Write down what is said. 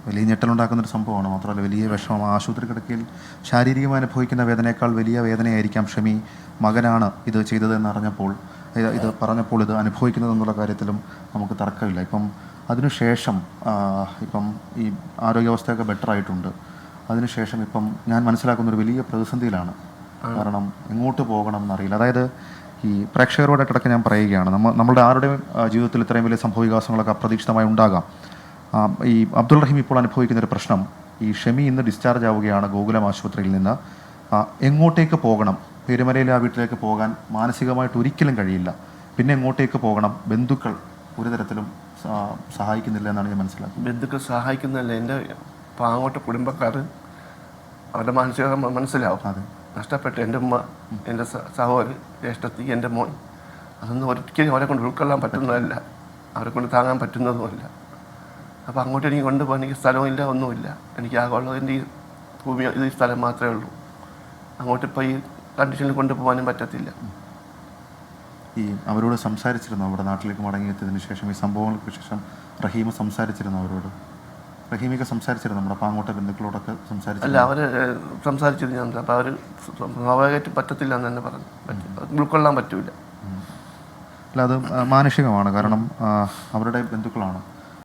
വലിയ ഞെട്ടലുണ്ടാക്കുന്നൊരു സംഭവമാണ്. മാത്രമല്ല വലിയ വിഷമം. ആശുപത്രി കിടക്കയിൽ ശാരീരികമായി അനുഭവിക്കുന്ന വേദനയേക്കാൾ വലിയ വേദനയായിരിക്കാം ഷമി മകനാണ് ഇത് ചെയ്തതെന്ന് അറിഞ്ഞപ്പോൾ, ഇത് പറഞ്ഞപ്പോൾ ഇത് അനുഭവിക്കുന്നതെന്നുള്ള കാര്യത്തിലും നമുക്ക് തർക്കമില്ല. ഇപ്പം അതിനുശേഷം ഇപ്പം ഈ ആരോഗ്യാവസ്ഥയൊക്കെ ബെറ്റർ ആയിട്ടുണ്ട്. അതിനുശേഷം ഇപ്പം ഞാൻ മനസ്സിലാക്കുന്നൊരു വലിയ പ്രതിസന്ധിയിലാണ്. കാരണം എങ്ങോട്ട് പോകണം എന്നറിയില്ല. അതായത് ഈ പ്രേക്ഷകരോടായിട്ടൊക്കെ ഞാൻ പറയുകയാണ്, നമ്മളുടെ ആരുടെയും ജീവിതത്തിൽ ഇത്രയും വലിയ സംഭവവികാസങ്ങളൊക്കെ അപ്രതീക്ഷിതമായി ഉണ്ടാകാം. ഈ അബ്ദുൾ റഹീം ഇപ്പോൾ അനുഭവിക്കുന്നൊരു പ്രശ്നം, ഈ ഷമി ഇന്ന് ഡിസ്ചാർജ് ആവുകയാണ് ഗോകുലം ആശുപത്രിയിൽ നിന്ന്. എങ്ങോട്ടേക്ക് പോകണം? പെരുമലയിലെ ആ വീട്ടിലേക്ക് പോകാൻ മാനസികമായിട്ട് ഒരിക്കലും കഴിയില്ല. പിന്നെ എങ്ങോട്ടേക്ക് പോകണം? ബന്ധുക്കൾ ഒരു തരത്തിലും സഹായിക്കുന്നില്ല എന്നാണ് ഞാൻ മനസ്സിലാക്കുന്നത്. ബന്ധുക്കൾ സഹായിക്കുന്നില്ല. എൻ്റെ പാങ്ങോട്ട് കുടുംബക്കാർ അവരുടെ മാനസികം മനസ്സിലാവും. അതെ, നഷ്ടപ്പെട്ടു. എൻ്റെ ഉമ്മ, എൻ്റെ സഹോദരൻ, ജ്യേഷ്ഠത്തി, എൻ്റെ മോൻ, അതൊന്നും ഒരിക്കലും അവരെ കൊണ്ട് ഉൾക്കൊള്ളാൻ പറ്റുന്നതല്ല, അവരെ കൊണ്ട് താങ്ങാൻ പറ്റുന്നതുമല്ല. അപ്പോൾ അങ്ങോട്ട് എനിക്ക് കൊണ്ടുപോകാൻ എനിക്ക് സ്ഥലമില്ല, ഒന്നുമില്ല. എനിക്ക് ആകെയുള്ളത് എൻ്റെ ഈ ഭൂമി, ഈ സ്ഥലം മാത്രമേ ഉള്ളൂ. അങ്ങോട്ടിപ്പോൾ ഈ കണ്ടീഷനിൽ കൊണ്ടുപോകാനും പറ്റത്തില്ല. ഈ അവരോട് സംസാരിച്ചിരുന്നു അവിടെ നാട്ടിലേക്ക് മടങ്ങിയെത്തിയതിന് ശേഷം, ഈ സംഭവങ്ങൾക്ക് ശേഷം റഹീം സംസാരിച്ചിരുന്നു അവരോട്? റഹീമൊക്കെ സംസാരിച്ചിരുന്നു നമ്മുടെ പാങ്ങോട്ടെ ബന്ധുക്കളോടൊക്കെ സംസാരിച്ചു? അല്ല, അവർ സംസാരിച്ചിരുന്നു ഞാൻ. അപ്പോൾ അവർ സ്വാഭാവികമായിട്ട് പറ്റത്തില്ല എന്ന് തന്നെ പറഞ്ഞു. ഉൾക്കൊള്ളാൻ പറ്റൂല. അല്ല, അത് മാനുഷികമാണ്. കാരണം അവരുടെ ബന്ധുക്കളാണ്.